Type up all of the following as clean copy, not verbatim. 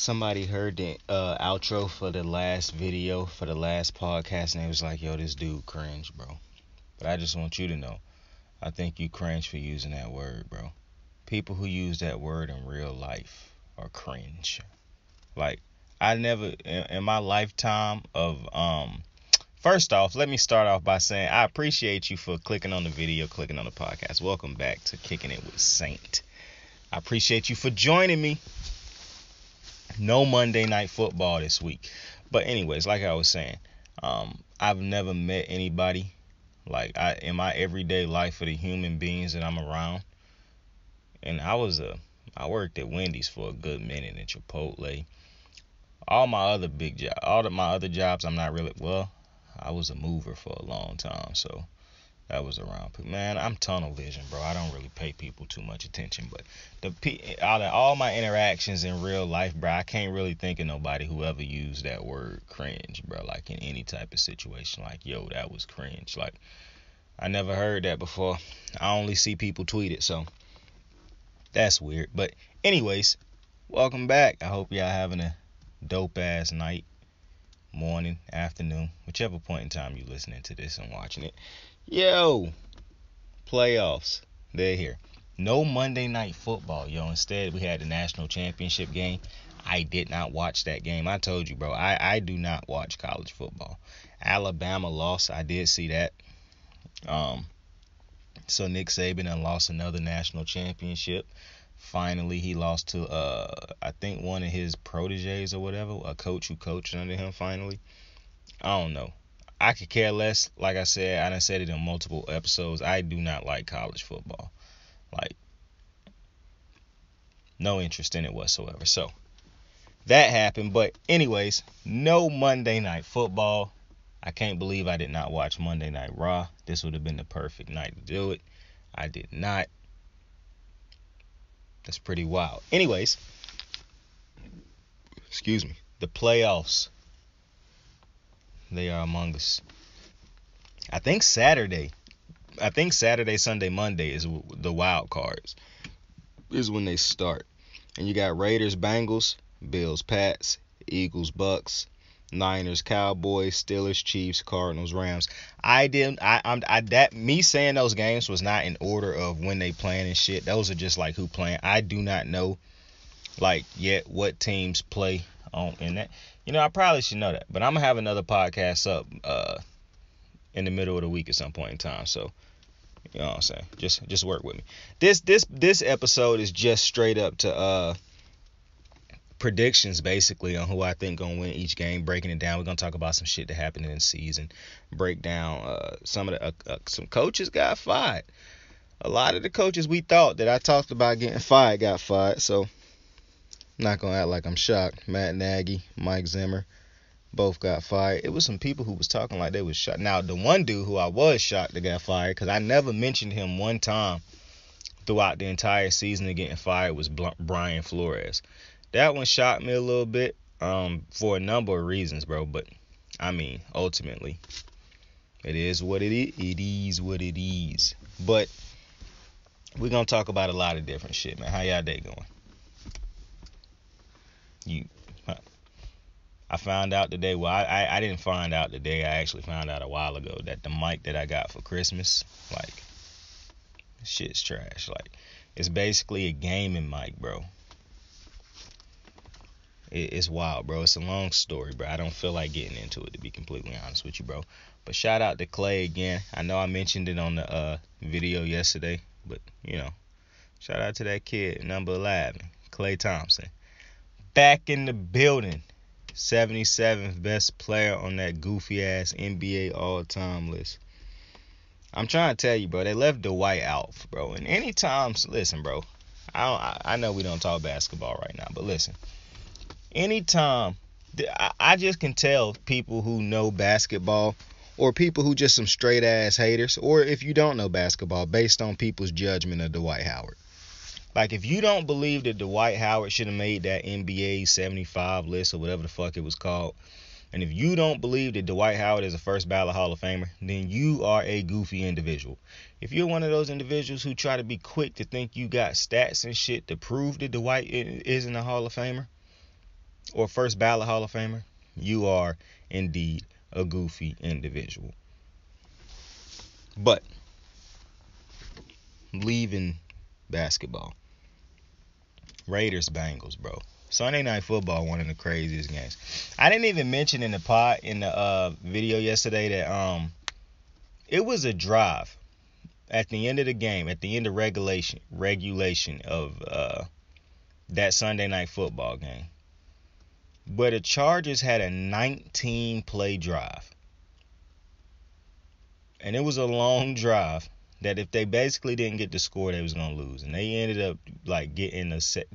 Somebody heard the outro for the last video, for the last podcast, and they was like, yo, this dude cringe, bro. But I just want you to know, I think you cringe for using that word, bro. People who use that word in real life are cringe. Like, I never, in my lifetime of, first off, let me start off by saying I appreciate you for clicking on the video, clicking on the podcast. Welcome back to Kicking It with Saint. I appreciate you for joining me. No Monday Night Football this week. But anyways, like I was saying, I've never met anybody like in my everyday life of the human beings that I'm around. And I worked at Wendy's for a good minute, and Chipotle. All my other jobs, I'm not really, well, I was a mover for a long time, so that was around. Man, I'm tunnel vision, bro. I don't really pay people too much attention. But out of all my interactions in real life, bro, I can't really think of nobody who ever used that word cringe, bro. Like in any type of situation, like, yo, that was cringe. Like, I never heard that before. I only see people tweet it, so that's weird. But anyways, welcome back. I hope y'all having a dope ass night, morning, afternoon, whichever point in time you listening to this and watching it. Yo, playoffs, they're here. No Monday Night Football, yo. Instead, we had the national championship game. I did not watch that game. I told you, bro, I do not watch college football. Alabama lost. I did see that. So Nick Saban done lost another national championship. Finally, he lost to, I think one of his proteges or whatever, a coach who coached under him finally. I don't know. I could care less. Like I said, I done said it in multiple episodes. I do not like college football. Like, no interest in it whatsoever. So, that happened. But anyways, no Monday Night Football. I can't believe I did not watch Monday Night Raw. This would have been the perfect night to do it. I did not. That's pretty wild. Anyways, excuse me. The playoffs. They are among us. I think Saturday, Sunday, Monday is the wild cards. Is when they start. And you got Raiders, Bengals, Bills, Pats, Eagles, Bucks, Niners, Cowboys, Steelers, Chiefs, Cardinals, Rams. Me saying those games was not in order of when they playing and shit. Those are just like who playing. I do not know like yet what teams play on in that. You know, I probably should know that, but I'm gonna have another podcast up in the middle of the week at some point in time. So, you know what I'm saying? Just work with me. This episode is just straight up to predictions basically on who I think gonna win each game, breaking it down. We're gonna talk about some shit that happened in the season, break down some coaches got fired. A lot of the coaches we thought that I talked about getting fired got fired, so not gonna act like I'm shocked. Matt Nagy, Mike Zimmer, both got fired. It was some people who was talking like they was shocked. Now, the one dude who I was shocked that got fired, because I never mentioned him one time throughout the entire season of getting fired, was Brian Flores. That one shocked me a little bit for a number of reasons, bro. But, I mean, ultimately, it is what it is. It is what it is. But we're going to talk about a lot of different shit, man. How y'all day going? I found out today, well, I didn't find out today. I actually found out a while ago that the mic that I got for Christmas, like, shit's trash. Like, it's basically a gaming mic, bro. It's wild, bro. It's a long story, bro. I don't feel like getting into it, to be completely honest with you, bro. But shout out to Clay again. I know I mentioned it on the video yesterday, but, you know, shout out to that kid, number 11, Clay Thompson. Back in the building. 77th best player on that goofy-ass NBA all-time list. I'm trying to tell you, bro, they left Dwight out, bro. And anytime, listen, bro, I know we don't talk basketball right now, but listen. Anytime, I just can tell people who know basketball or people who just some straight-ass haters, or if you don't know basketball, based on people's judgment of Dwight Howard. Like, if you don't believe that Dwight Howard should have made that NBA 75 list or whatever the fuck it was called, and if you don't believe that Dwight Howard is a first ballot Hall of Famer, then you are a goofy individual. If you're one of those individuals who try to be quick to think you got stats and shit to prove that Dwight isn't a Hall of Famer, or first ballot Hall of Famer, you are indeed a goofy individual. But leaving basketball, Raiders Bengals, bro. Sunday Night Football, one of the craziest games. I didn't even mention in the video yesterday that it was a drive at the end of the game, at the end of regulation of that Sunday Night Football game, but the Chargers had a 19-play drive, and it was a long drive that if they basically didn't get the score, they was gonna lose, and they ended up like getting a set.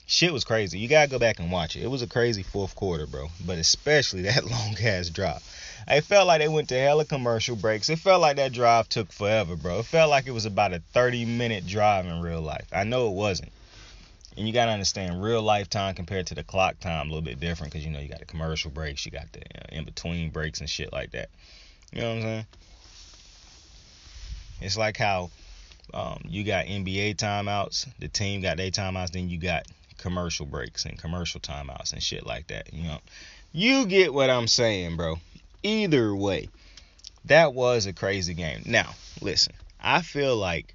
Shit was crazy. You gotta go back and watch it. It was a crazy fourth quarter, bro. But especially that long ass drive. It felt like they went to hella commercial breaks. It felt like that drive took forever, bro. It felt like it was about a 30-minute drive in real life. I know it wasn't. And you gotta understand, real life time compared to the clock time a little bit different, because you know you got the commercial breaks, you got the in between breaks and shit like that. You know what I'm saying? It's like how you got NBA timeouts, the team got their timeouts, then you got commercial breaks and commercial timeouts and shit like that. You know, you get what I'm saying, bro. Either way, that was a crazy game. Now, listen, I feel like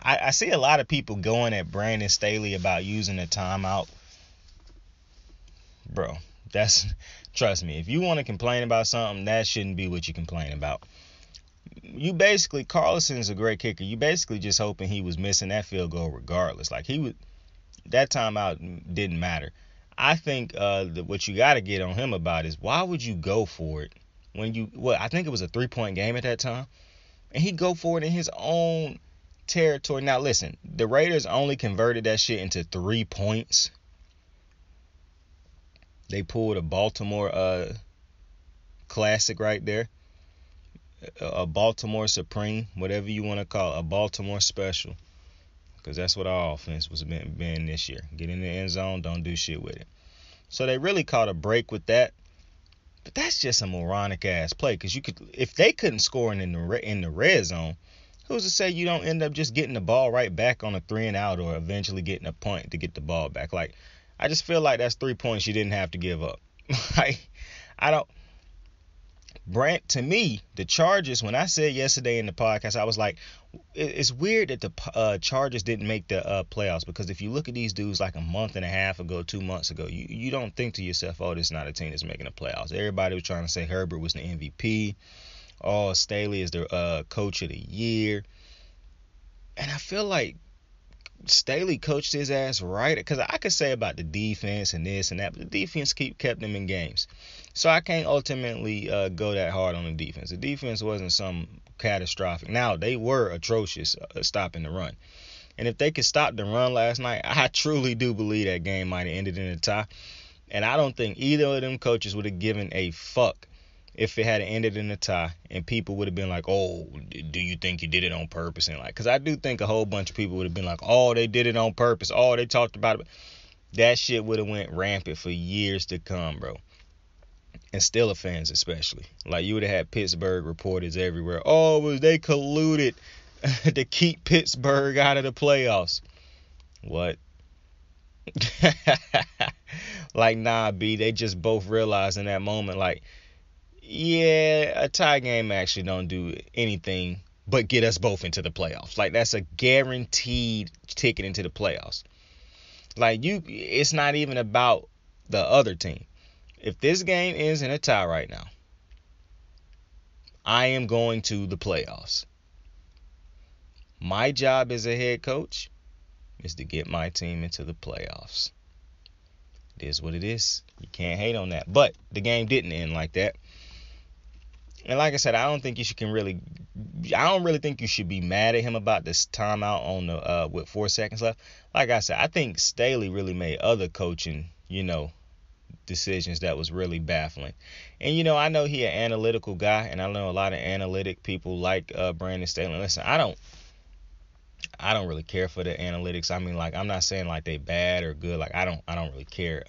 I see a lot of people going at Brandon Staley about using a timeout. Bro, trust me, if you want to complain about something, that shouldn't be what you complain about. You basically, Carlson's a great kicker. You basically just hoping he was missing that field goal regardless. Like that timeout didn't matter. I think what you got to get on him about is, why would you go for it when I think it was a 3-point game at that time, and he go for it in his own territory. Now listen, the Raiders only converted that shit into 3 points. They pulled a Baltimore classic right there, a Baltimore Supreme, whatever you want to call it, a Baltimore special. Because that's what our offense was been this year. Get in the end zone, don't do shit with it. So they really caught a break with that. But that's just a moronic ass play. Because if they couldn't score in the red zone, who's to say you don't end up just getting the ball right back on a 3 and out, or eventually getting a punt to get the ball back? Like, I just feel like that's 3 points you didn't have to give up. Like, to me, the Chargers, when I said yesterday in the podcast, I was like, it's weird that the Chargers didn't make the playoffs, because if you look at these dudes like a month and a half ago, 2 months ago, you don't think to yourself, oh, this is not a team that's making the playoffs. Everybody was trying to say Herbert was the MVP. Oh, Staley is the coach of the year. And I feel like Staley coached his ass right, because I could say about the defense and this and that, but the defense kept them in games. So I can't ultimately go that hard on the defense. The defense wasn't some catastrophic. Now, they were atrocious stopping the run. And if they could stop the run last night, I truly do believe that game might have ended in a tie. And I don't think either of them coaches would have given a fuck if it had ended in a tie, and people would have been like, oh, do you think you did it on purpose? And like, because I do think a whole bunch of people would have been like, oh, they did it on purpose. Oh, they talked about it. That shit would have went rampant for years to come, bro. And Steelers fans especially. Like, you would have had Pittsburgh reporters everywhere. Oh, they colluded to keep Pittsburgh out of the playoffs. What? Like, nah, B, they just both realized in that moment, like, yeah, a tie game actually don't do anything but get us both into the playoffs. Like, that's a guaranteed ticket into the playoffs. Like, it's not even about the other team. If this game ends in a tie right now, I am going to the playoffs. My job as a head coach is to get my team into the playoffs. It is what it is. You can't hate on that. But the game didn't end like that. And like I said, I don't really think you should be mad at him about this timeout on the with 4 seconds left. Like I said, I think Staley really made other coaching, decisions that was really baffling. And I know he an analytical guy, and I know a lot of analytic people like Brandon Staley. Listen, I don't really care for the analytics. I mean, like, I'm not saying like they bad or good. Like, I don't really care.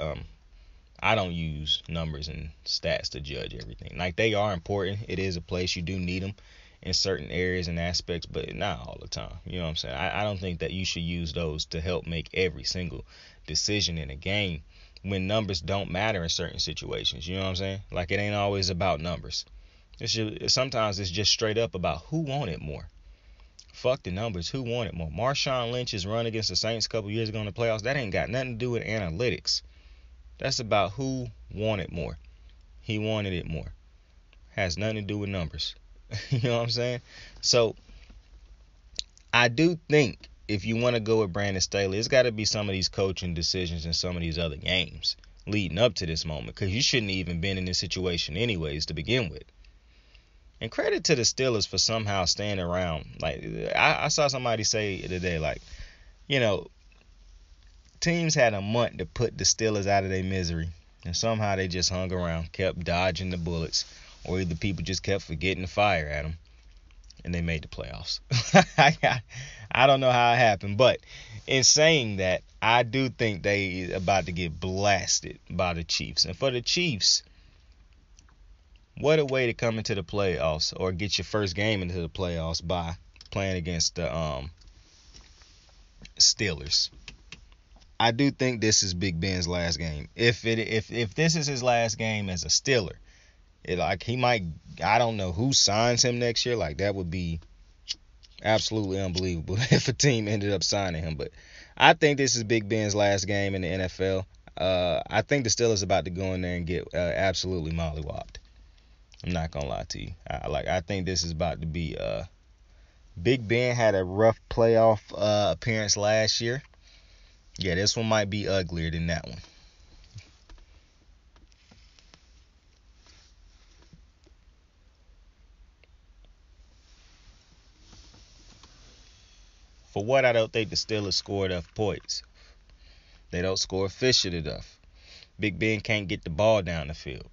I don't use numbers and stats to judge everything. Like, they are important. It is a place you do need them in certain areas and aspects, but not all the time. You know what I'm saying? I don't think that you should use those to help make every single decision in a game when numbers don't matter in certain situations. You know what I'm saying? Like, it ain't always about numbers. Sometimes it's just straight up about who wanted more. Fuck the numbers. Who wanted more? Marshawn Lynch's run against the Saints a couple years ago in the playoffs, that ain't got nothing to do with analytics. That's about who wanted more. He wanted it more. Has nothing to do with numbers. You know what I'm saying? So, I do think if you want to go with Brandon Staley, it's got to be some of these coaching decisions in some of these other games leading up to this moment, because you shouldn't have even been in this situation anyways to begin with. And credit to the Steelers for somehow staying around. Like, I saw somebody say today, like, you know, teams had a month to put the Steelers out of their misery, and somehow they just hung around, kept dodging the bullets, or either people just kept forgetting to fire at them, and they made the playoffs. I don't know how it happened, but in saying that, I do think they about to get blasted by the Chiefs. And for the Chiefs, what a way to come into the playoffs, or get your first game into the playoffs by playing against the Steelers. I do think this is Big Ben's last game. If this is his last game as a Steeler, he might, I don't know who signs him next year. Like, that would be absolutely unbelievable if a team ended up signing him. But I think this is Big Ben's last game in the NFL. I think the Steelers about to go in there and get absolutely mollywopped. I'm not gonna lie to you. I think this is about to be. Big Ben had a rough playoff appearance last year. Yeah, this one might be uglier than that one. For what, I don't think the Steelers scored enough points. They don't score efficient enough. Big Ben can't get the ball down the field.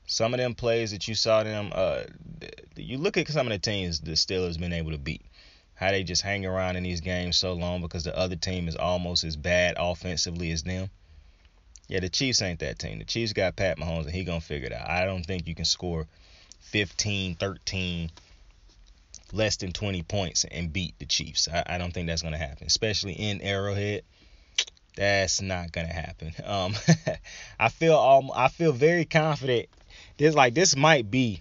Some of them plays that you saw them, you look at some of the teams the Steelers been able to beat. How they just hang around in these games so long because the other team is almost as bad offensively as them. Yeah, the Chiefs ain't that team. The Chiefs got Pat Mahomes, and he gonna figure it out. I don't think you can score 15, 13, less than 20 points and beat the Chiefs. I don't think that's gonna happen, especially in Arrowhead. That's not gonna happen. I feel very confident. This might be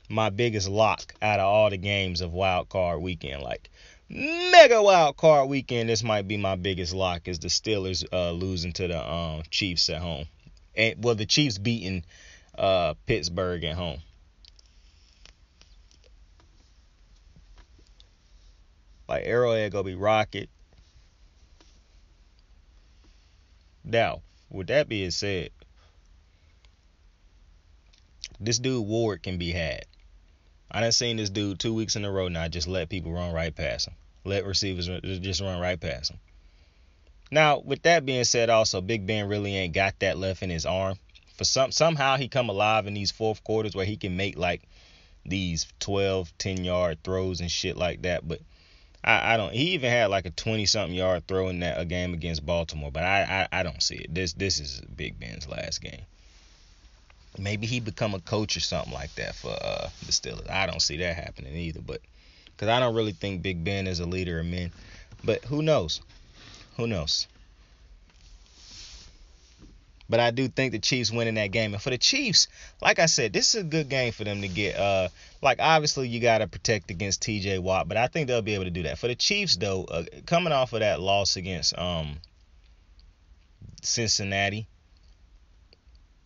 my biggest lock out of all the games of Wild Card Weekend. Like, mega Wild Card Weekend, this might be my biggest lock, is the Steelers losing to the Chiefs at home. And the Chiefs beating Pittsburgh at home. Like, Arrowhead gonna be rocket. Now, with that being said, this dude Ward can be had. I done seen this dude 2 weeks in a row now just let people run right past him. Let receivers just run right past him. Now, with that being said, also, Big Ben really ain't got that left in his arm. For somehow he come alive in these fourth quarters where he can make like these 12, 10-yard throws and shit like that. But I don't. He even had like a 20-something yard throw in a game against Baltimore. But I don't see it. This is Big Ben's last game. Maybe he become a coach or something like that for the Steelers. I don't see that happening either, but because I don't really think Big Ben is a leader of men. But who knows? Who knows? But I do think the Chiefs winning that game. And for the Chiefs, like I said, this is a good game for them to get. Obviously you got to protect against T.J. Watt, but I think they'll be able to do that. For the Chiefs, though, coming off of that loss against Cincinnati,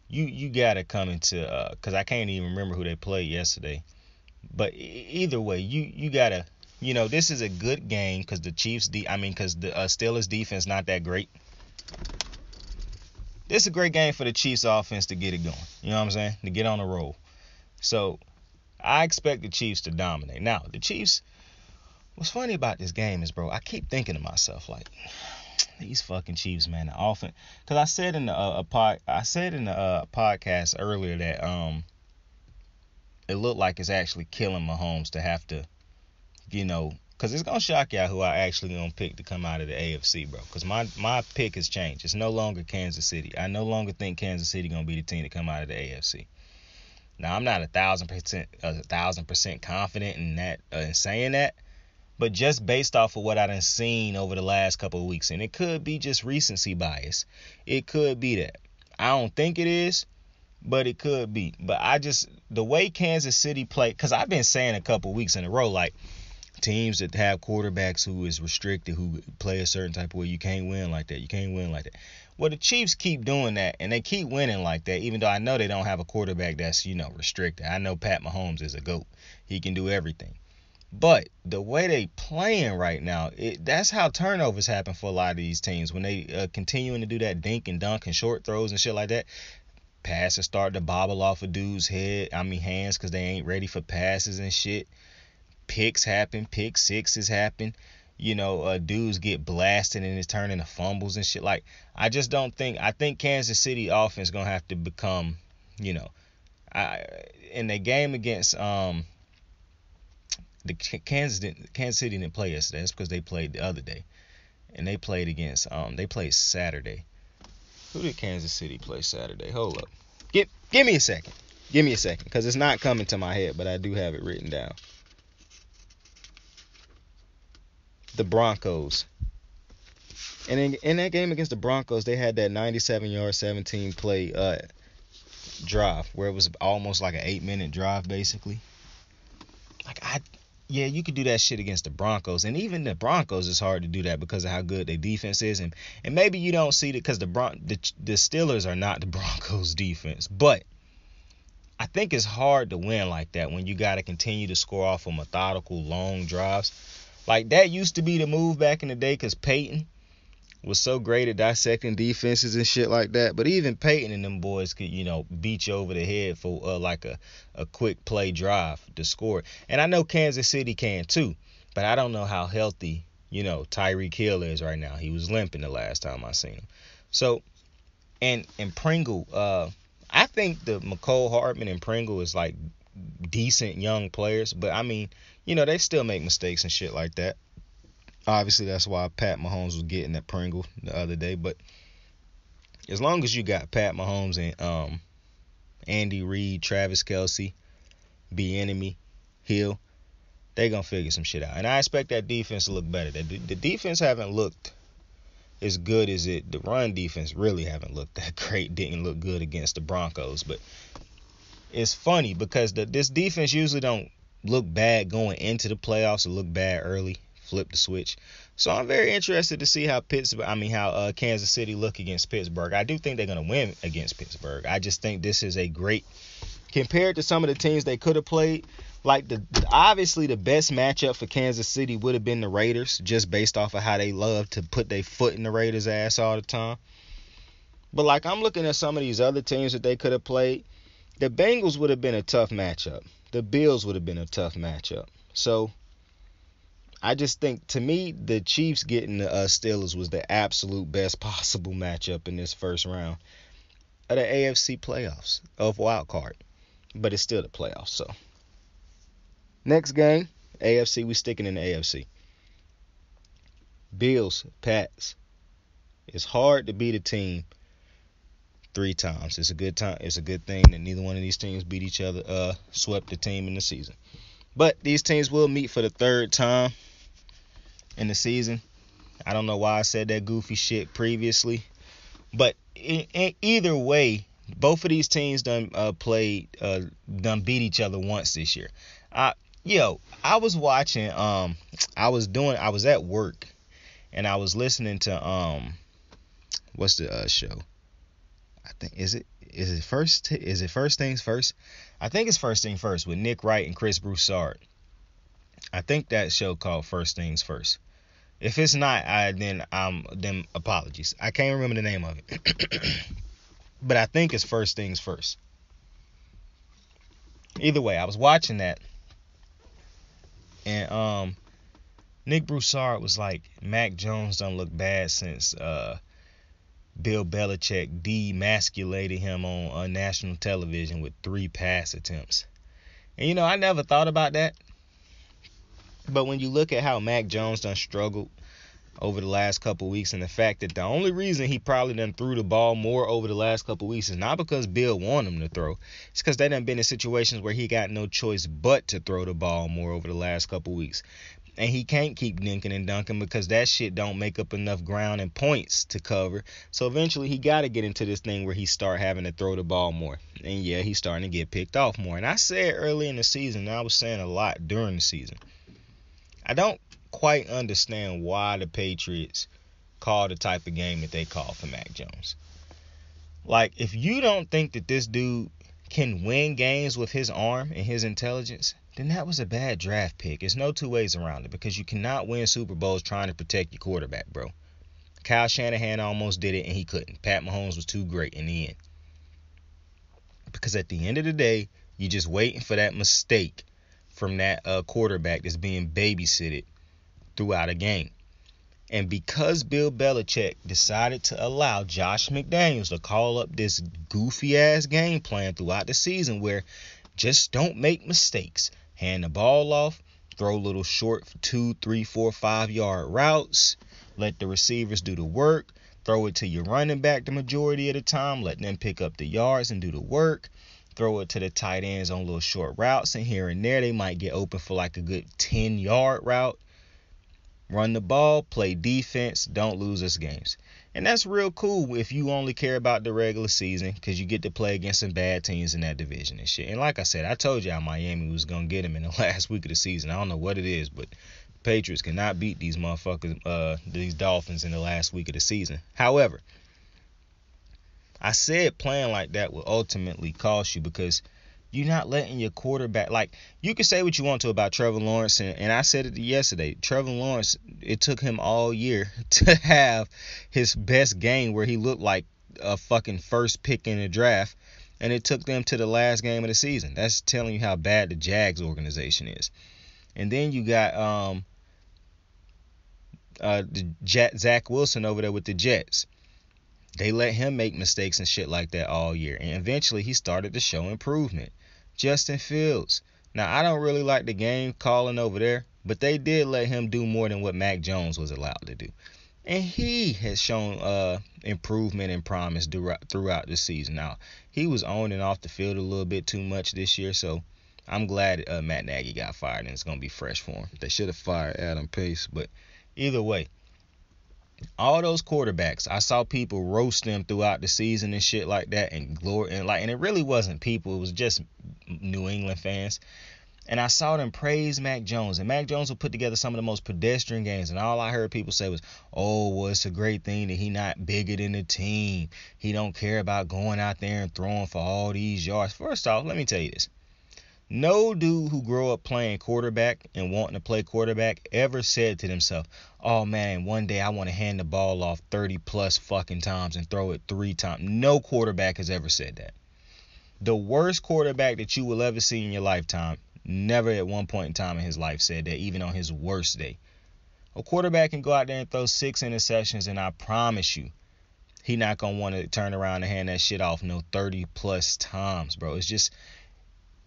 you got to come into because I can't even remember who they played yesterday. But either way, you got to, this is a good game because the Steelers defense not that great. This is a great game for the Chiefs offense to get it going. You know what I'm saying? To get on a roll. So I expect the Chiefs to dominate. Now, the Chiefs, what's funny about this game is, bro, I keep thinking to myself, like, these fucking Chiefs, man, the offense. Because I said in the podcast earlier that it looked like it's actually killing Mahomes to have to, because it's gonna shock y'all who I actually gonna pick to come out of the AFC, bro. Because my pick has changed. It's no longer Kansas City. I no longer think Kansas City gonna be the team to come out of the AFC. Now I'm not 1,000% confident in that in saying that, but just based off of what I done seen over the last couple of weeks, and it could be just recency bias. It could be that. I don't think it is, but it could be. But the way Kansas City play, because I've been saying a couple of weeks in a row, like, teams that have quarterbacks who is restricted, who play a certain type of way, you can't win like that. You can't win like that. Well, the Chiefs keep doing that, and they keep winning like that, even though I know they don't have a quarterback that's, restricted. I know Pat Mahomes is a GOAT. He can do everything. But the way they playing right now, that's how turnovers happen for a lot of these teams. When they continuing to do that dink and dunk and short throws and shit like that, passes start to bobble off a dude's hands because they ain't ready for passes and shit. Picks happen, pick sixes happen. Dudes get blasted and it's turning to fumbles and shit. Like, I just don't think. I think Kansas City offense gonna have to become, in the game against the Kansas City didn't play yesterday. That's because they played the other day, and they played against they played Saturday. Who did Kansas City play Saturday? Hold up, give me a second. Give me a second, because it's not coming to my head, but I do have it written down. The Broncos. And in that game against the Broncos, they had that 97-yard, 17-play drive where it was almost like an 8-minute drive, basically. You could do that shit against the Broncos. And even the Broncos, is hard to do that because of how good their defense is. And maybe you don't see it because the Steelers are not the Broncos' defense. But I think it's hard to win like that when you got to continue to score off of methodical, long drives. Like, that used to be the move back in the day because Peyton was so great at dissecting defenses and shit like that. But even Peyton and them boys could, beat you over the head for like a quick play drive to score. And I know Kansas City can too, but I don't know how healthy, Tyreek Hill is right now. He was limping the last time I seen him. So, and Pringle, I think the McCole Hardman and Pringle is like decent young players, but I mean, they still make mistakes and shit like that. Obviously, that's why Pat Mahomes was getting that Pringle the other day. But as long as you got Pat Mahomes and Andy Reid, Travis Kelce, Bieniemy, Hill, they gonna figure some shit out. And I expect that defense to look better. The defense haven't looked as good as it. The run defense really haven't looked that great. Didn't look good against the Broncos, but it's funny because this defense usually don't look bad going into the playoffs or look bad early, flip the switch. So I'm very interested to see how Kansas City look against Pittsburgh. I do think they're going to win against Pittsburgh. I just think this is a great, compared to some of the teams they could have played, like obviously the best matchup for Kansas City would have been the Raiders, just based off of how they love to put their foot in the Raiders' ass all the time. But like, I'm looking at some of these other teams that they could have played. The Bengals would have been a tough matchup. The Bills would have been a tough matchup. So I just think, to me, the Chiefs getting the Steelers was the absolute best possible matchup in this first round of the AFC playoffs of wild card. But it's still the playoffs. So next game, AFC. We sticking in the AFC. Bills, Pats. It's hard to beat a team 3 times. It's a good time. It's a good thing that neither one of these teams beat each other, swept the team in the season. But these teams will meet for the 3rd time in the season. I don't know why I said that goofy shit previously, but either way, both of these teams done beat each other once this year. I was watching. I was at work, and I was listening to what's the show? I think is it First Things First? I think it's First Things First with Nick Wright and Chris Broussard. I think that show called First Things First. If it's not, then apologies. I can't remember the name of it. But I think it's First Things First. Either way, I was watching that, and Nick Broussard was like, Mac Jones don't look bad since Bill Belichick demasculated him on national television with 3 pass attempts. And I never thought about that. But when you look at how Mac Jones done struggled over the last couple weeks, and the fact that the only reason he probably done threw the ball more over the last couple weeks is not because Bill wanted him to throw. It's because they done been in situations where he got no choice but to throw the ball more over the last couple weeks. And he can't keep dinking and dunking because that shit don't make up enough ground and points to cover. So eventually he got to get into this thing where he start having to throw the ball more. And yeah, he's starting to get picked off more. And I said early in the season, and I was saying a lot during the season, I don't quite understand why the Patriots call the type of game that they call for Mac Jones. Like, if you don't think that this dude can win games with his arm and his intelligence, then that was a bad draft pick. There's no two ways around it, because you cannot win Super Bowls trying to protect your quarterback, bro. Kyle Shanahan almost did it, and he couldn't. Pat Mahomes was too great in the end. Because at the end of the day, you're just waiting for that mistake from that quarterback that's being babysitted throughout a game. And because Bill Belichick decided to allow Josh McDaniels to call up this goofy-ass game plan throughout the season where just don't make mistakes. Hand the ball off, throw little short 2, 3, 4, 5-yard routes. Let the receivers do the work. Throw it to your running back the majority of the time. Let them pick up the yards and do the work. Throw it to the tight ends on little short routes. And here and there, they might get open for like a good 10-yard route. Run the ball, play defense, don't lose us games. And that's real cool if you only care about the regular season, because you get to play against some bad teams in that division and shit. And like I said, I told y'all Miami was going to get him in the last week of the season. I don't know what it is, but Patriots cannot beat these motherfuckers, these Dolphins in the last week of the season. However, I said playing like that will ultimately cost you, because you're not letting your quarterback, like, you can say what you want to about Trevor Lawrence, and I said it yesterday. Trevor Lawrence, it took him all year to have his best game where he looked like a fucking first pick in the draft, and it took them to the last game of the season. That's telling you how bad the Jags organization is. And then you got Zach Wilson over there with the Jets. They let him make mistakes and shit like that all year, and eventually he started to show improvement. Justin Fields. Now, I don't really like the game calling over there, but they did let him do more than what Mac Jones was allowed to do. And he has shown improvement and promise throughout the season. Now, he was on and off the field a little bit too much this year, so I'm glad Matt Nagy got fired, and it's going to be fresh for him. They should have fired Adam Pace, but either way, all those quarterbacks, I saw people roast them throughout the season and shit like that, and it really wasn't people, it was just New England fans. And I saw them praise Mac Jones, and Mac Jones would put together some of the most pedestrian games, and all I heard people say was, oh, well, it's a great thing that he not bigger than the team. He don't care about going out there and throwing for all these yards. First off, let me tell you this. No dude who grew up playing quarterback and wanting to play quarterback ever said to themselves, oh man, one day I want to hand the ball off 30 plus fucking times and throw it 3 times. No quarterback has ever said that. The worst quarterback that you will ever see in your lifetime never at one point in time in his life said that, even on his worst day. A quarterback can go out there and throw 6 interceptions, and I promise you, he not going to want to turn around and hand that shit off no 30 plus times, bro. It's just,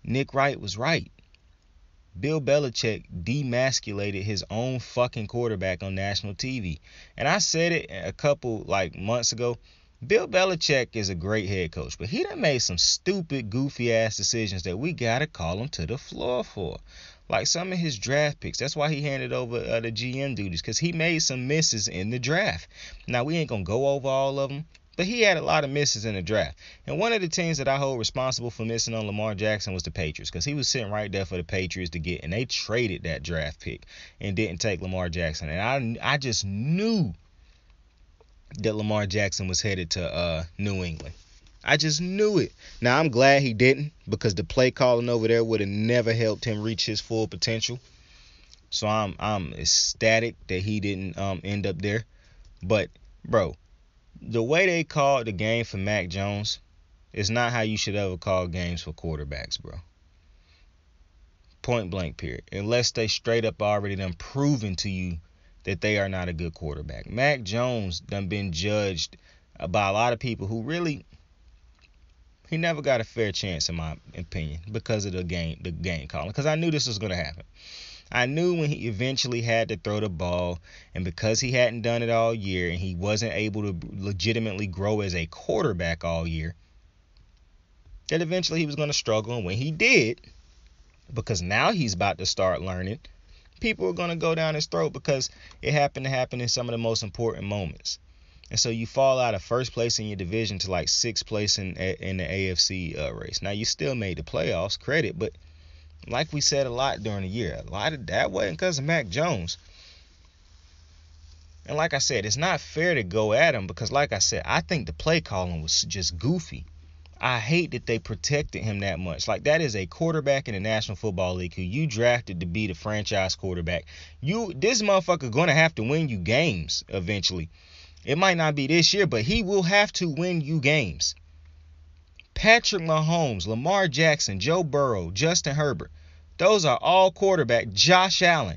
Nick Wright was right. Bill Belichick demasculated his own fucking quarterback on national TV. And I said it a couple months ago. Bill Belichick is a great head coach, but he done made some stupid, goofy ass decisions that we gotta call him to the floor for. Like some of his draft picks. That's why he handed over the GM duties, because he made some misses in the draft. Now, we ain't gonna go over all of them, but he had a lot of misses in the draft. And one of the teams that I hold responsible for missing on Lamar Jackson was the Patriots, because he was sitting right there for the Patriots to get, and they traded that draft pick and didn't take Lamar Jackson. And I just knew that Lamar Jackson was headed to New England. I just knew it. Now, I'm glad he didn't, because the play calling over there would have never helped him reach his full potential. So I'm ecstatic that he didn't end up there. But, bro, the way they called the game for Mac Jones is not how you should ever call games for quarterbacks, bro. Point blank, period. Unless they straight up already done proven to you that they are not a good quarterback. Mac Jones done been judged by a lot of people who really, he never got a fair chance, in my opinion, because of the game calling. Because I knew this was going to happen. I knew when he eventually had to throw the ball, and because he hadn't done it all year, and he wasn't able to legitimately grow as a quarterback all year, that eventually he was going to struggle. And when he did, because now he's about to start learning, people are going to go down his throat because it happened to happen in some of the most important moments. And so you fall out of first place in your division to like sixth place in the AFC race. Now, you still made the playoffs, credit, but like we said a lot during the year, a lot of that wasn't because of Mac Jones. And like I said, it's not fair to go at him because, like I said, I think the play calling was just goofy. I hate that they protected him that much. Like, that is a quarterback in the National Football League who you drafted to be the franchise quarterback. This motherfucker gonna have to win you games eventually. It might not be this year, but he will have to win you games. Patrick Mahomes, Lamar Jackson, Joe Burrow, Justin Herbert. Those are all quarterbacks. Josh Allen.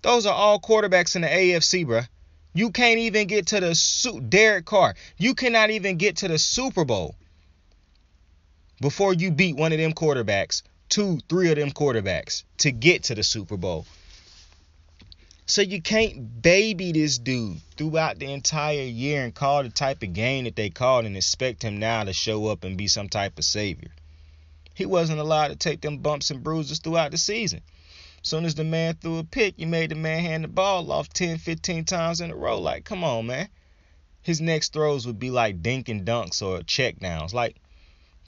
Those are all quarterbacks in the AFC, bruh. You can't even get to the Derek Carr. You cannot even get to the Super Bowl before you beat one of them quarterbacks, 2-3 of them quarterbacks to get to the Super Bowl. So you can't baby this dude throughout the entire year and call the type of game that they called and expect him now to show up and be some type of savior. He wasn't allowed to take them bumps and bruises throughout the season. Soon as the man threw a pick, you made the man hand the ball off 10, 15 times in a row. Like, come on, man. His next throws would be like dink and dunks or check downs. Like,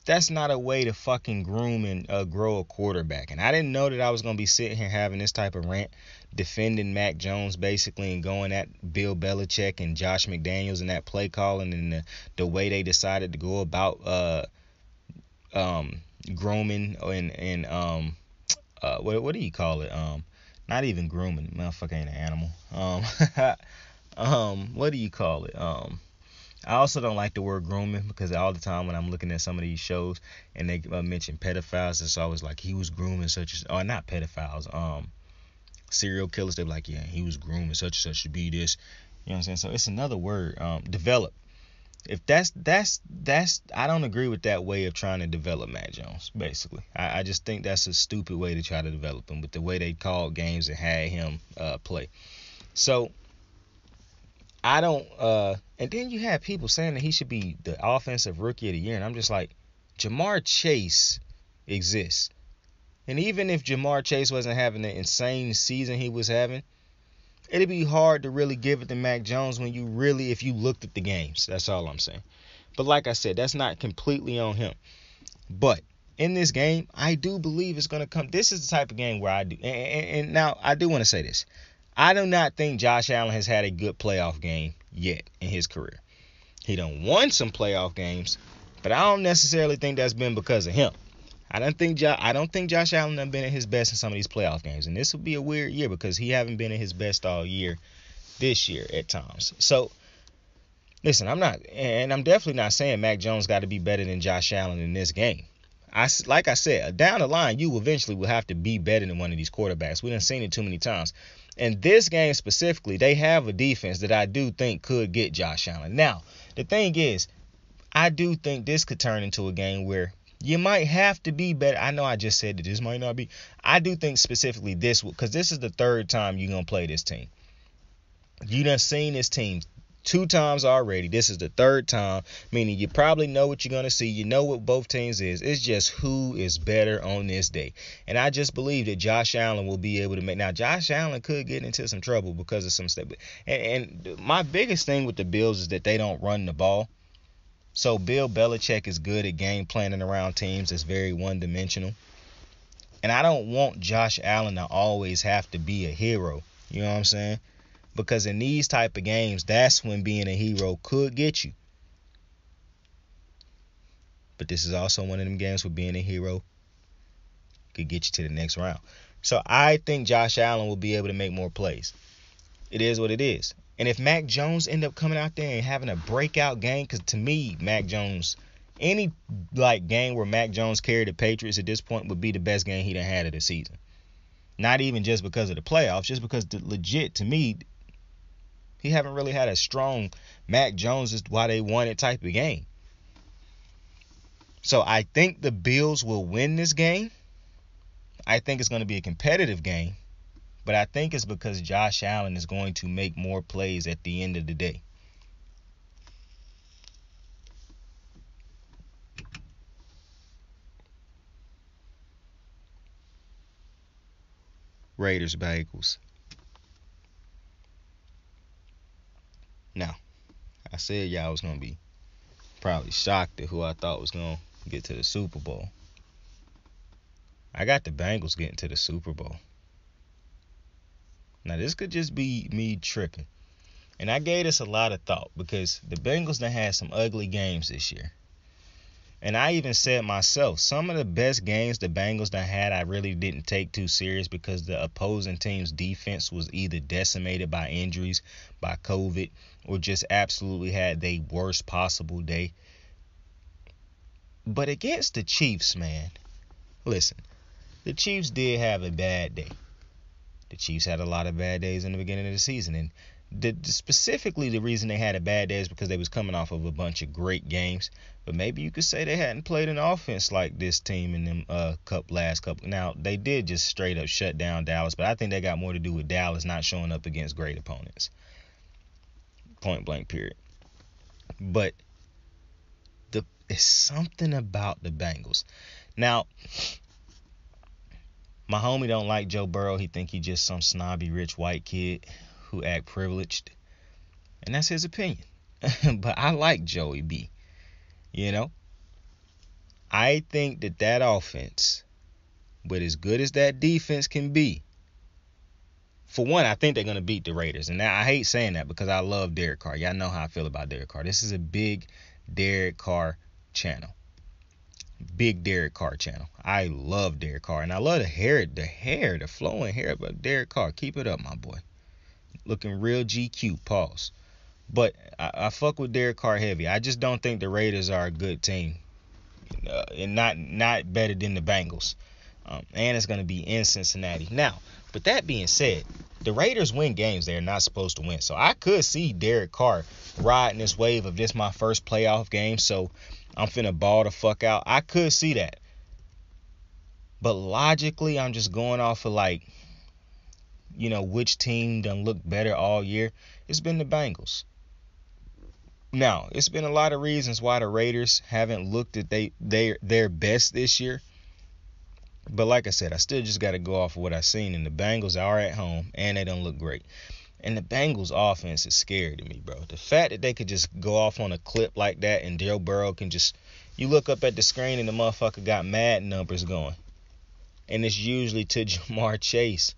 that's not a way to fucking groom and grow a quarterback. And I didn't know that I was going to be sitting here having this type of rant defending Mac Jones basically and going at Bill Belichick and Josh McDaniels and that play calling and the way they decided to go about grooming and what do you call it? Not even grooming. Motherfucker ain't an animal. What do you call it? I also don't like the word grooming because all the time when I'm looking at some of these shows and they mention pedophiles, it's always like he was grooming such or not pedophiles, serial killers. They're like, yeah, he was grooming such and such to be this. You know what I'm saying? So it's another word, develop. If that's I don't agree with that way of trying to develop Mac Jones. Basically, I just think that's a stupid way to try to develop him with the way they called games and had him play. So I don't. And then you have people saying that he should be the offensive rookie of the year, and I'm just like, Jamar Chase exists, and even if Jamar Chase wasn't having the insane season he was having, it'd be hard to really give it to Mac Jones when you really, if you looked at the games. That's all I'm saying. But like I said, that's not completely on him. But in this game, I do believe it's going to come. This is the type of game where I do. And now I do want to say this. I do not think Josh Allen has had a good playoff game yet in his career. He done won some playoff games, but I don't necessarily think that's been because of him. I don't think Josh Allen done been at his best in some of these playoff games, and this will be a weird year because he haven't been at his best all year this year at times. So, listen, I'm definitely not saying Mac Jones got to be better than Josh Allen in this game. Like I said, down the line, you eventually will have to be better than one of these quarterbacks. We done seen it too many times. In this game specifically, they have a defense that I do think could get Josh Allen. Now, the thing is, I do think this could turn into a game where you might have to be better. I know I just said that this might not be. I do think specifically this, because this is the third time you're going to play this team. You done seen this team 2 times already. This is the third time, meaning you probably know what you're going to see. You know what both teams is. It's just who is better on this day. And I just believe that Josh Allen will be able to make. Now, Josh Allen could get into some trouble because of some stuff. And my biggest thing with the Bills is that they don't run the ball. So Bill Belichick is good at game planning around teams that's very one-dimensional. And I don't want Josh Allen to always have to be a hero. You know what I'm saying? Because in these type of games, that's when being a hero could get you. But this is also one of them games where being a hero could get you to the next round. So I think Josh Allen will be able to make more plays. It is what it is. And if Mac Jones end up coming out there and having a breakout game, because to me, Mac Jones, any game where Mac Jones carried the Patriots at this point would be the best game he done had of the season. Not even just because of the playoffs, just because legit, to me, he haven't really had a strong Mac Jones is why they won it type of game. So I think the Bills will win this game. I think it's going to be a competitive game. But I think it's because Josh Allen is going to make more plays at the end of the day. Raiders Bengals. Now, I said y'all was gonna be probably shocked at who I thought was gonna get to the Super Bowl. I got the Bengals getting to the Super Bowl. Now this could just be me tripping. And I gave this a lot of thought because the Bengals done had some ugly games this year. And I even said myself, some of the best games the Bengals done had I really didn't take too serious because the opposing team's defense was either decimated by injuries, by COVID, or just absolutely had their worst possible day. But against the Chiefs, man, listen, the Chiefs did have a bad day. The Chiefs had a lot of bad days in the beginning of the season. And specifically the reason they had a bad day is because they was coming off of a bunch of great games. But maybe you could say they hadn't played an offense like this team in them last couple. Now, they did just straight up shut down Dallas, but I think that got more to do with Dallas not showing up against great opponents. Point blank, period. But it's something about the Bengals. Now, my homie don't like Joe Burrow. He think he just some snobby rich white kid who act privileged. And that's his opinion. But I like Joey B. You know? I think that offense, but as good as that defense can be, for one, I think they're going to beat the Raiders. And I hate saying that because I love Derek Carr. Y'all know how I feel about Derek Carr. This is a big Derek Carr channel. Big Derek Carr channel. I love Derek Carr. And I love the flowing hair. But Derek Carr, keep it up, my boy. Looking real GQ, pause. But I fuck with Derek Carr heavy. I just don't think the Raiders are a good team. And not better than the Bengals. And it's going to be in Cincinnati. Now, but that being said, the Raiders win games they're not supposed to win. So I could see Derek Carr riding this wave of this my first playoff game, so I'm finna ball the fuck out. I could see that. But logically, I'm just going off of which team done look better all year. It's been the Bengals. Now, it's been a lot of reasons why the Raiders haven't looked at their best this year. But like I said, I still just got to go off of what I've seen. And the Bengals are at home, and they don't look great. And the Bengals offense is scary to me, bro. The fact that they could just go off on a clip like that and Joe Burrow can just, you look up at the screen and the motherfucker got mad numbers going. And it's usually to Jamar Chase.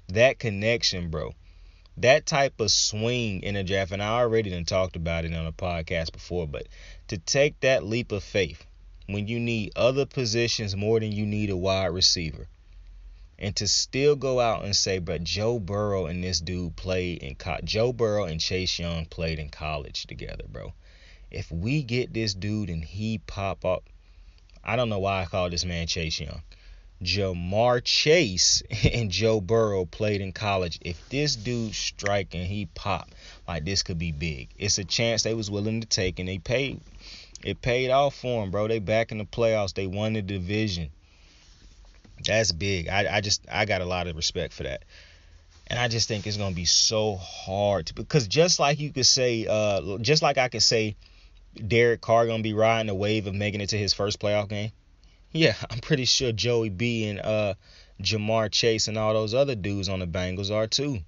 That connection, bro. That type of swing in a draft, and I already done talked about it on a podcast before, but to take that leap of faith when you need other positions more than you need a wide receiver, and to still go out and say, but Joe Burrow and this dude played in Joe Burrow and Chase Young played in college together, bro. If we get this dude and he pop up, I don't know why I call this man Chase Young. Jamar Chase and Joe Burrow played in college. If this dude strike and he pop, this could be big. It's a chance they was willing to take, and they paid. It paid off for them, bro. They back in the playoffs. They won the division. That's big. I got a lot of respect for that. And I just think it's going to be so hard because just like you could say, just like I could say Derek Carr going to be riding the wave of making it to his first playoff game. Yeah, I'm pretty sure Joey B and Jamar Chase and all those other dudes on the Bengals are too.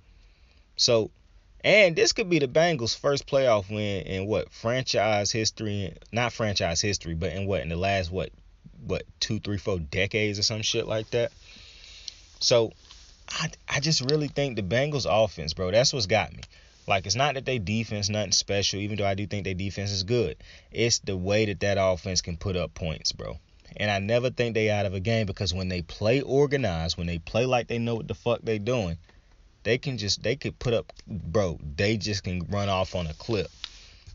So, and this could be the Bengals' first playoff win in franchise history? Not franchise history, but in the last 2, 3, 4 decades or some shit like that. So, I just really think the Bengals' offense, bro, that's what's got me. It's not that they defense nothing special, even though I do think their defense is good. It's the way that offense can put up points, bro. And I never think they out of a game because when they play organized, when they play like they know what the fuck they doing, they could put up, bro, they just can run off on a clip.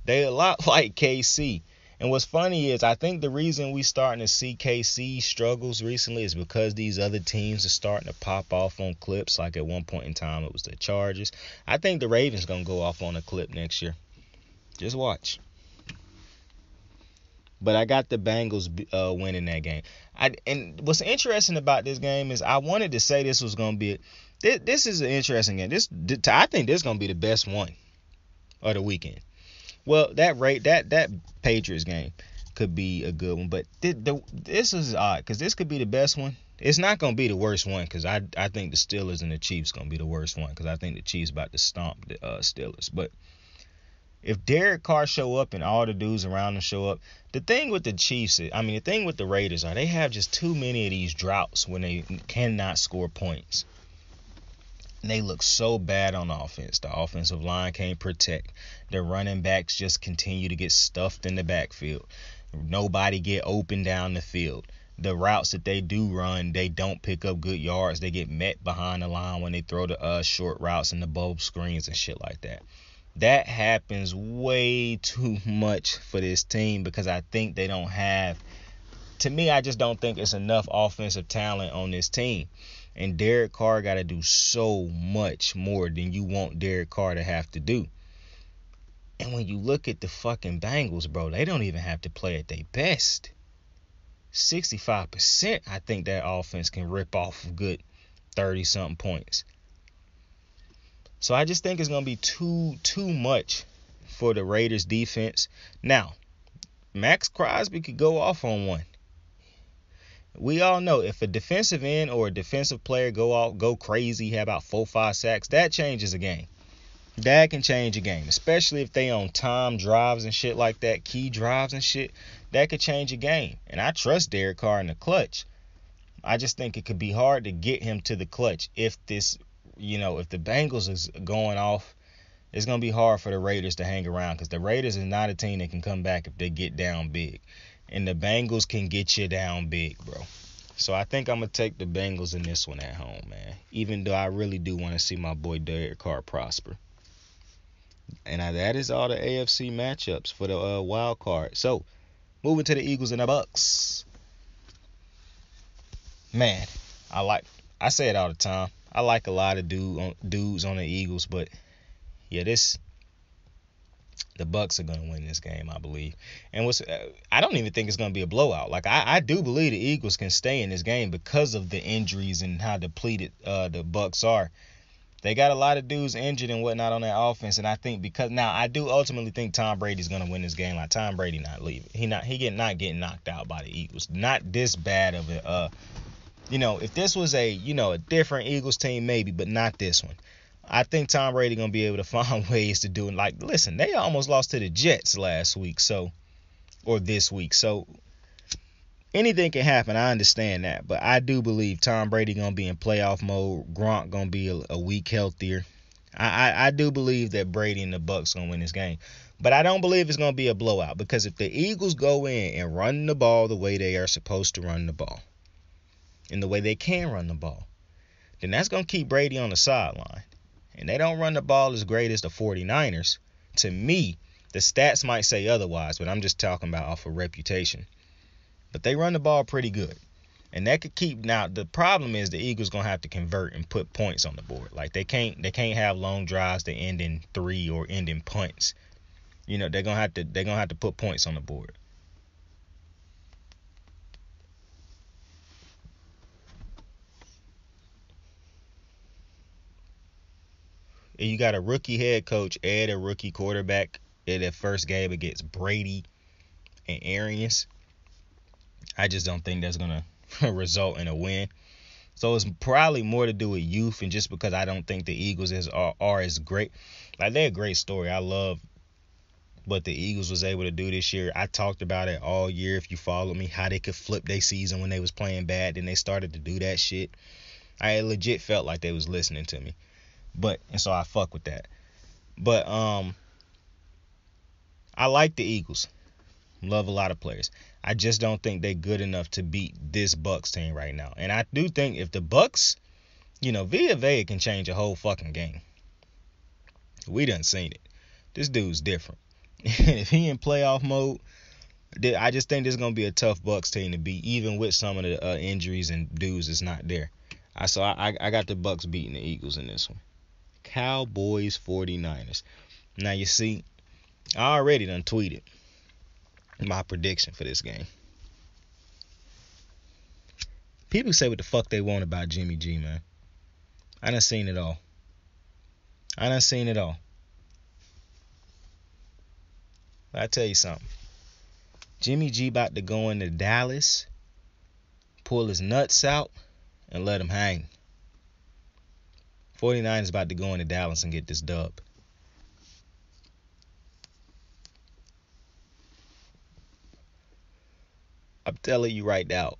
They a lot like KC. And what's funny is I think the reason we starting to see KC struggles recently is because these other teams are starting to pop off on clips. Like at one point in time, it was the Chargers. I think the Ravens going to go off on a clip next year. Just watch. But I got the Bengals winning that game. And what's interesting about this game is I wanted to say this was going to be this is an interesting game. I think this is going to be the best one of the weekend. Well, that Patriots game, could be a good one. But this is odd because this could be the best one. It's not going to be the worst one because I think the Steelers and the Chiefs going to be the worst one because I think the Chiefs about to stomp the Steelers. But if Derek Carr show up and all the dudes around him show up, the thing with the Chiefs, the thing with the Raiders are they have just too many of these droughts when they cannot score points. And they look so bad on offense. The offensive line can't protect. The running backs just continue to get stuffed in the backfield. Nobody get open down the field. The routes that they do run, they don't pick up good yards. They get met behind the line when they throw the short routes and the bulb screens and shit like that. That happens way too much for this team because I think they don't have, to me, I just don't think it's enough offensive talent on this team. And Derek Carr got to do so much more than you want Derek Carr to have to do. And when you look at the fucking Bengals, bro, they don't even have to play at their best. 65%, I think that offense can rip off a good 30-something points. So I just think it's going to be too much for the Raiders defense. Now, Max Crosby could go off on one. We all know if a defensive end or a defensive player go crazy, have about 4-5 sacks, that changes a game. That can change a game, especially if they on time drives and shit like that, key drives and shit. That could change a game. And I trust Derek Carr in the clutch. I just think it could be hard to get him to the clutch if this, if the Bengals is going off. It's going to be hard for the Raiders to hang around because the Raiders is not a team that can come back if they get down big. And the Bengals can get you down big, bro. So I think I'm going to take the Bengals in this one at home, man. Even though I really do want to see my boy Derek Carr prosper. And that is all the AFC matchups for the wild card. So, moving to the Eagles and the Bucks. Man, I say it all the time. I like a lot of dudes on the Eagles, but yeah, the Bucks are going to win this game, I believe. And I don't even think it's going to be a blowout. Like, I do believe the Eagles can stay in this game because of the injuries and how depleted the Bucks are. They got a lot of dudes injured and whatnot on that offense, and I think I do ultimately think Tom Brady's going to win this game. Like, Tom Brady not leaving. He not getting knocked out by the Eagles. Not this bad of a, if this was a different Eagles team, maybe, but not this one. I think Tom Brady going to be able to find ways to do it. Like, listen, they almost lost to the Jets last week, or this week. So, anything can happen. I understand that. But I do believe Tom Brady going to be in playoff mode. Gronk going to be a week healthier. I do believe that Brady and the Bucks going to win this game. But I don't believe it's going to be a blowout. Because if the Eagles go in and run the ball the way they are supposed to run the ball, and the way they can run the ball, then that's going to keep Brady on the sideline. And they don't run the ball as great as the 49ers. To me, the stats might say otherwise, but I'm just talking about off of reputation. But they run the ball pretty good. And that could keep. Now, the problem is the Eagles going to have to convert and put points on the board. Like, they can't have long drives that end in 3 or end in punts. They're going to have to put points on the board. And you got a rookie head coach and a rookie quarterback in their first game against Brady and Arians. I just don't think that's going to result in a win. So it's probably more to do with youth and just because I don't think the Eagles are as great. Like, they're a great story. I love what the Eagles was able to do this year. I talked about it all year, if you follow me, how they could flip their season when they was playing bad. Then they started to do that shit. I legit felt like they was listening to me. And so I fuck with that. But I like the Eagles. Love a lot of players. I just don't think they're good enough to beat this Bucks team right now. And I do think if the Bucks, Vita Vea can change a whole fucking game. We done seen it. This dude's different. And if he in playoff mode, I just think this is going to be a tough Bucks team to beat, even with some of the injuries and dudes that's not there. So I got the Bucks beating the Eagles in this one. Cowboys 49ers. Now, you see, I already done tweeted my prediction for this game. People say what the fuck they want about Jimmy G, man. I done seen it all. I tell you something. Jimmy G about to go into Dallas, pull his nuts out, and let him hang. 49ers about to go into Dallas and get this dub. I'm telling you right now.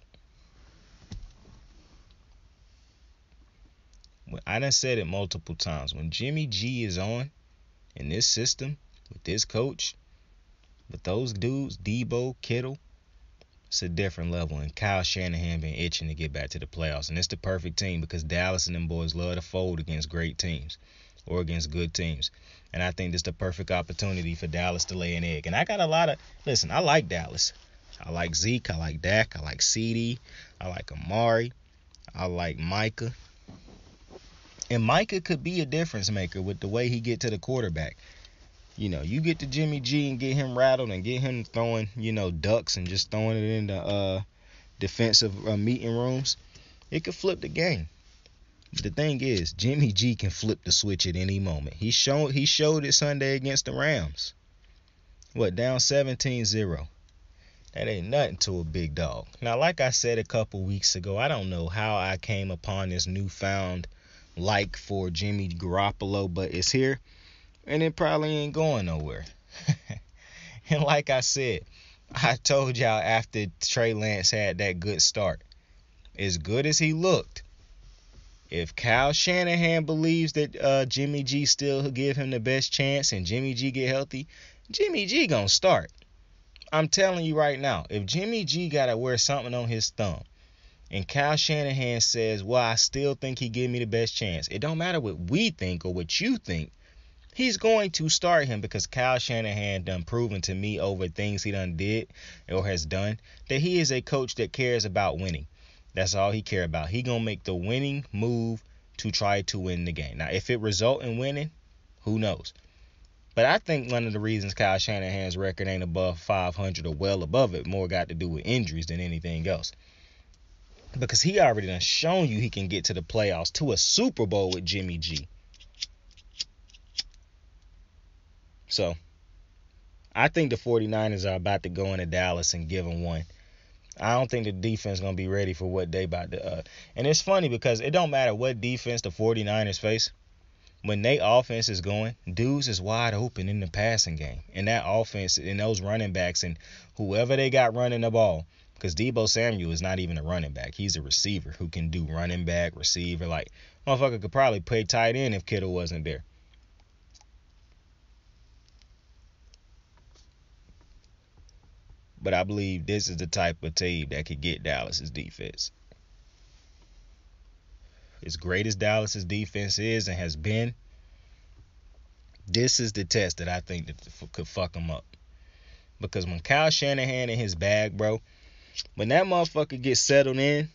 I done said it multiple times. When Jimmy G is on in this system, with this coach, with those dudes, Debo, Kittle, it's a different level. And Kyle Shanahan been itching to get back to the playoffs. And it's the perfect team because Dallas and them boys love to fold against great teams or against good teams. And I think this is the perfect opportunity for Dallas to lay an egg. And I got a lot of, listen, I like Dallas. I like Zeke. I like Dak. I like CD. I like Amari. I like Micah. And Micah could be a difference maker with the way he get to the quarterback. You know, you get to Jimmy G and get him rattled and get him throwing, ducks and just throwing it in the defensive meeting rooms. It could flip the game. But the thing is, Jimmy G can flip the switch at any moment. He showed it Sunday against the Rams. Down 17-0. That ain't nothing to a big dog. Now, like I said a couple weeks ago, I don't know how I came upon this newfound like for Jimmy Garoppolo, but it's here, and it probably ain't going nowhere. And like I said, I told y'all after Trey Lance had that good start, as good as he looked, if Kyle Shanahan believes that Jimmy G still give him the best chance and Jimmy G get healthy, Jimmy G gonna start. I'm telling you right now, if Jimmy G gotta wear something on his thumb, and Kyle Shanahan says, well, I still think he give me the best chance. It don't matter what we think or what you think. He's going to start him because Kyle Shanahan done proven to me over things he done did or has done that he is a coach that cares about winning. That's all he care about. He going to make the winning move to try to win the game. Now, if it result in winning, who knows? But I think one of the reasons Kyle Shanahan's record ain't above 500 or well above it more got to do with injuries than anything else. Because he already done shown you he can get to the playoffs, to a Super Bowl with Jimmy G. So, I think the 49ers are about to go into Dallas and give them one. I don't think the defense is going to be ready for what they about to... And it's funny because it don't matter what defense the 49ers face. When they offense is going, dudes is wide open in the passing game. And that offense and those running backs and whoever they got running the ball... Because Deebo Samuel is not even a running back. He's a receiver who can do running back, receiver. Like, motherfucker could probably play tight end if Kittle wasn't there. But I believe this is the type of team that could get Dallas's defense. As great as Dallas's defense is and has been, this is the test that I think that could fuck them up. Because when Kyle Shanahan in his bag, bro, when that motherfucker gets settled in,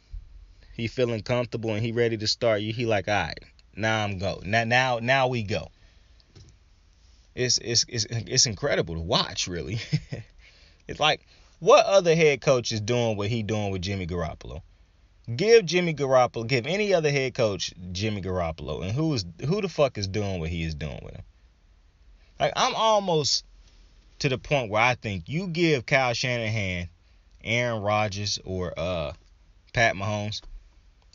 he feeling comfortable and he ready to start you, he like, all right, now I'm go. Now we go. It's incredible to watch, really. It's like, what other head coach is doing what he doing with Jimmy Garoppolo? Give any other head coach Jimmy Garoppolo, and who the fuck is doing what he is doing with him? Like, I'm almost to the point where I think you give Kyle Shanahan Aaron Rodgers or Pat Mahomes,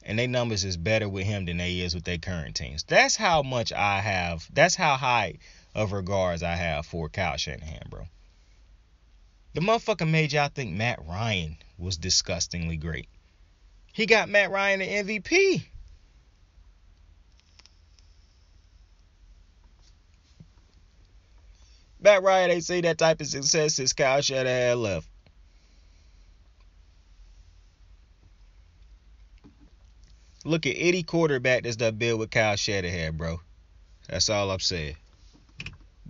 and their numbers is better with him than they is with their current teams. That's how high of regards I have for Kyle Shanahan, bro. The motherfucker made y'all think Matt Ryan was disgustingly great. He got Matt Ryan the MVP. Matt Ryan ain't seen that type of success since Kyle Shanahan left. Look at any quarterback that's done build with Kyle Shanahan, bro. That's all I'm saying.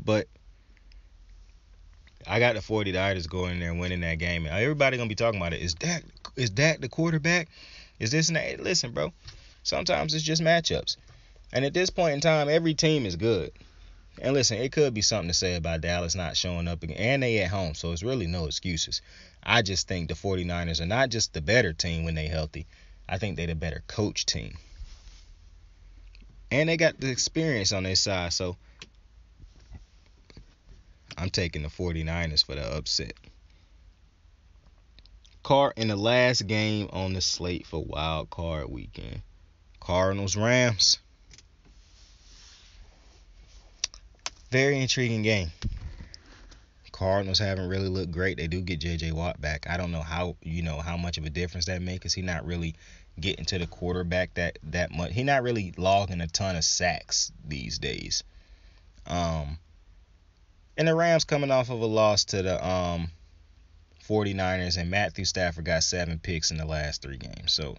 But I got the 49ers going in there and winning that game. And everybody going to be talking about it. Is Dak the quarterback? Is this and that? Listen, bro. Sometimes it's just matchups. And at this point in time, every team is good. And listen, it could be something to say about Dallas not showing up again. And they at home, so it's really no excuses. I just think the 49ers are not just the better team when they healthy. I think they're the better coach team. And they got the experience on their side, so I'm taking the 49ers for the upset. in the last game on the slate for Wild Card Weekend. Cardinals Rams. Very intriguing game. Cardinals haven't really looked great. They do get J.J. Watt back. I don't know how much of a difference that makes, because he's not really getting to the quarterback that much. He's not really logging a ton of sacks these days. And the Rams coming off of a loss to the 49ers, and Matthew Stafford got 7 picks in the last 3 games. So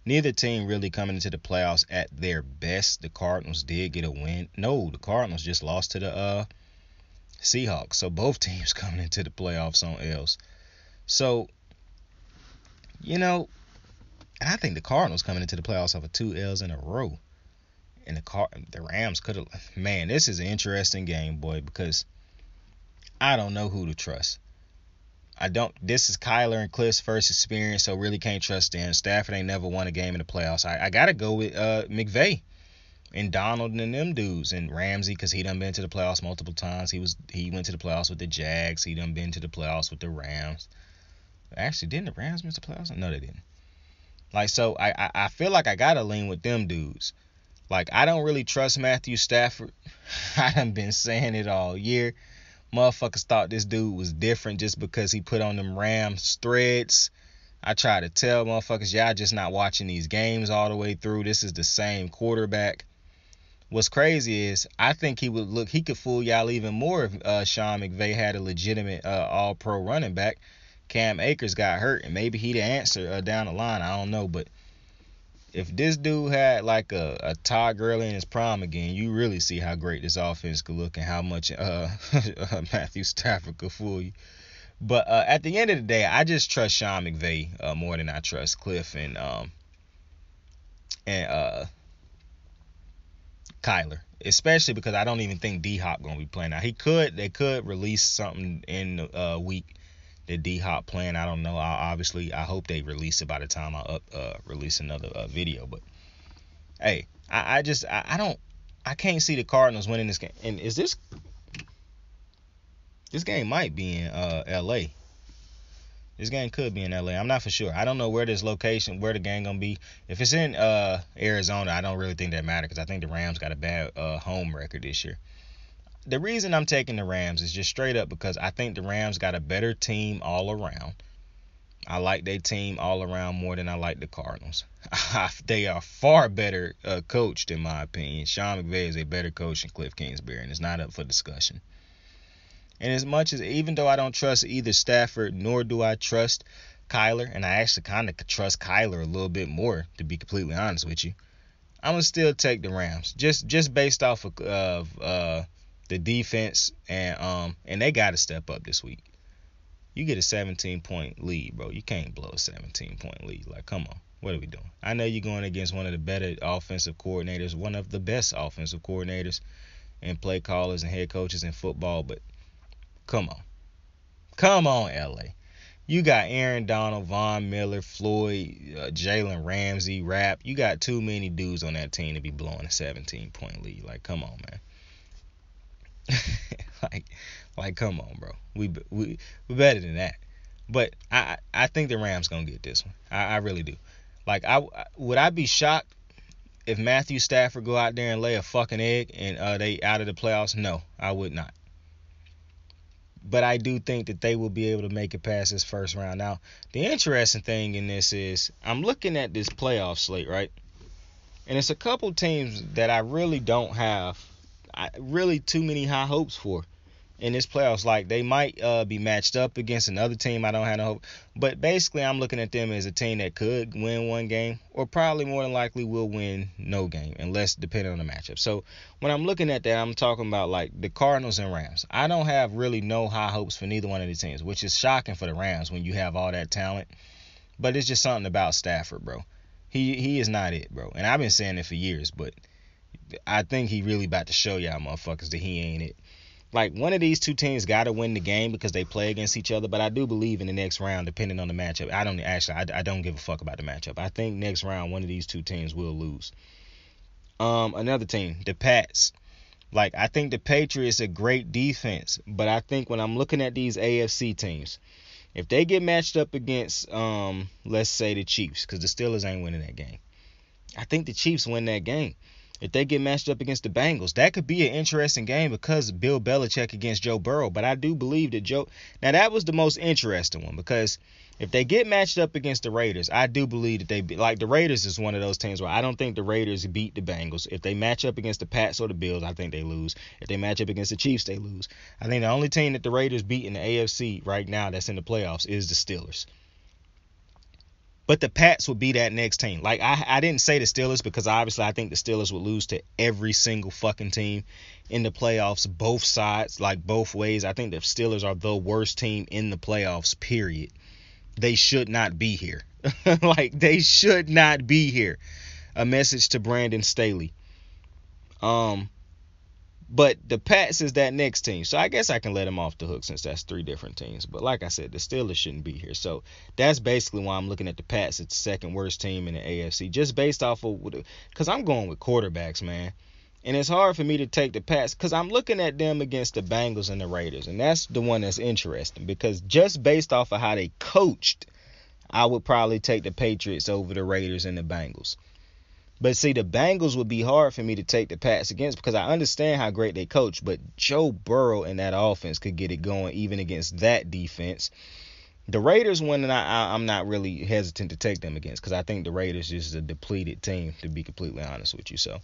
neither team really coming into the playoffs at their best. The Cardinals did get a win. No, the Cardinals just lost to the Seahawks. So both teams coming into the playoffs on L's. So, and I think the Cardinals coming into the playoffs off of 2 L's in a row. And the Rams could have. Man, this is an interesting game, boy, because I don't know who to trust. This is Kyler and Cliff's first experience, so really can't trust them. Stafford ain't never won a game in the playoffs. I got to go with McVay and Donald and them dudes, and Ramsey, because he done been to the playoffs multiple times. He went to the playoffs with the Jags. He done been to the playoffs with the Rams. Actually, didn't the Rams miss the playoffs? No, they didn't. So I feel like I got to lean with them dudes. I don't really trust Matthew Stafford. I done been saying it all year. Motherfuckers thought this dude was different just because he put on them Rams threads. I try to tell motherfuckers, y'all just not watching these games all the way through. This is the same quarterback. What's crazy is I think he could fool y'all even more if Sean McVay had a legitimate all-pro running back. Cam Akers got hurt, and maybe he the answer down the line. I don't know, but if this dude had a Todd Gurley in his prime again, you really see how great this offense could look and how much Matthew Stafford could fool you. But at the end of the day, I just trust Sean McVay more than I trust Cliff and Kyler, especially because I don't even think D-Hop gonna be playing. Now they could release something in the week. The D-Hop plan, I don't know. I hope they release it by the time I release another video. But hey, I can't see the Cardinals winning this game. And this game might be in L.A. This game could be in L.A. I'm not for sure. I don't know where the game gonna be. If it's in Arizona, I don't really think that matters, because I think the Rams got a bad home record this year. The reason I'm taking the Rams is just straight up because I think the Rams got a better team all around. I like their team all around more than I like the Cardinals. They are far better coached, in my opinion. Sean McVay is a better coach than Cliff Kingsbury, and it's not up for discussion. And even though I don't trust either Stafford nor do I trust Kyler, and I actually kind of trust Kyler a little bit more, to be completely honest with you, I'm gonna still take the Rams just based off of the defense, and they got to step up this week. You get a 17-point lead, bro. You can't blow a 17-point lead. Come on. What are we doing? I know you're going against one of the better offensive coordinators, one of the best offensive coordinators and play callers and head coaches in football, but come on. Come on, L.A. You got Aaron Donald, Von Miller, Floyd, Jalen Ramsey, Rapp. You got too many dudes on that team to be blowing a 17-point lead. Come on, man. Come on, bro. We better than that. But I think the Rams gonna get this one. I really do. Would I be shocked if Matthew Stafford go out there and lay a fucking egg and they out of the playoffs? No, I would not. But I do think that they will be able to make it past this first round. Now, the interesting thing in this is I'm looking at this playoff slate, right? And it's a couple teams that I really don't have really too many high hopes for in this playoffs. They might be matched up against another team I don't have no hope. But basically, I'm looking at them as a team that could win one game, or probably more than likely will win no game, unless depending on the matchup. So when I'm looking at that, I'm talking about the Cardinals and Rams. I don't have really no high hopes for neither one of the teams, which is shocking for the Rams when you have all that talent. But it's just something about Stafford, bro. He is not it, bro. And I've been saying it for years, but I think he really about to show y'all motherfuckers that he ain't it. One of these two teams got to win the game because they play against each other, but I do believe in the next round, depending on the matchup. I don't give a fuck about the matchup. I think next round, one of these two teams will lose. Another team, the Pats. I think the Patriots are great defense, but I think when I'm looking at these AFC teams, If they get matched up against, let's say the Chiefs, because the Steelers ain't winning that game. I think the Chiefs win that game. If they get matched up against the Bengals, that could be an interesting game because of Bill Belichick against Joe Burrow. But I do believe that now that was the most interesting one, because if they get matched up against the Raiders, I do believe that the Raiders is one of those teams where I don't think the Raiders beat the Bengals. If they match up against the Pats or the Bills, I think they lose. If they match up against the Chiefs, they lose. I think the only team that the Raiders beat in the AFC right now that's in the playoffs is the Steelers. But the Pats would be that next team. Like, I didn't say the Steelers because obviously I think the Steelers would lose to every single fucking team in the playoffs, both sides, like both ways. I think the Steelers are the worst team in the playoffs, period. They should not be here. Like, they should not be here. A message to Brandon Staley. But the Pats is that next team. So I guess I can let them off the hook since that's 3 different teams. But like I said, the Steelers shouldn't be here. So that's basically why I'm looking at the Pats as the second worst team in the AFC. Just based off of, because I'm going with quarterbacks, man. And it's hard for me to take the Pats because I'm looking at them against the Bengals and the Raiders. And that's the one that's interesting because just based off of how they coached, I would probably take the Patriots over the Raiders and the Bengals. But see, the Bengals would be hard for me to take the Pats against because I understand how great they coach. But Joe Burrow and that offense could get it going even against that defense. The Raiders one, and I'm not really hesitant to take them against because I think the Raiders is a depleted team, to be completely honest with you. So,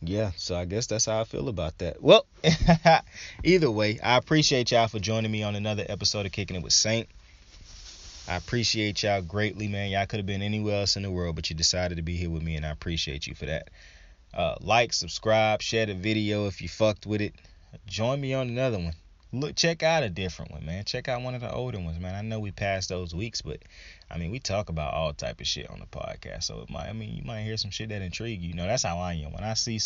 yeah, so I guess that's how I feel about that. Well, either way, I appreciate y'all for joining me on another episode of Kicking It with Saint. I appreciate y'all greatly, man. Y'all could have been anywhere else in the world, but you decided to be here with me, and I appreciate you for that. Like, subscribe, share the video if you fucked with it. Join me on another one. Look, check out a different one, man. Check out one of the older ones, man. I know we passed those weeks, but, I mean, we talk about all type of shit on the podcast, so you might hear some shit that intrigue you. You know, that's how I am. When I find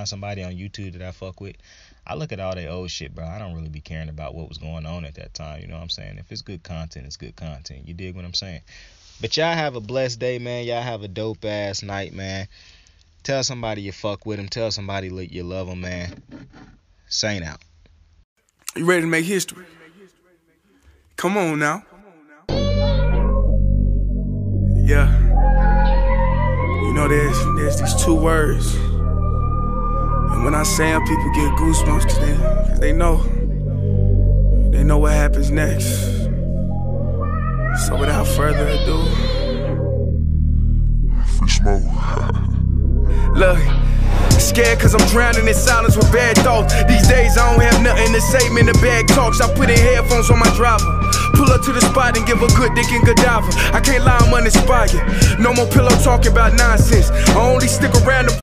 somebody on YouTube that I fuck with, I look at all their old shit, bro. I don't really be caring about what was going on at that time. You know what I'm saying? If it's good content, it's good content. You dig what I'm saying? But y'all have a blessed day, man. Y'all have a dope-ass night, man. Tell somebody you fuck with them. Tell somebody you love them, man. Saint out. You ready to make history? Come on now. Yeah. You know, there's these 2 words. And when I say them, people get goosebumps because they know what happens next. So without further ado, free smoke. Look, scared cause I'm drowning in silence with bad thoughts. These days I don't have nothing to say, man, the bag talks. I put in headphones on my driver, pull up to the spot and give a good dick and Godiva. I can't lie, I'm uninspired. No more pillow talking about nonsense. I only stick around the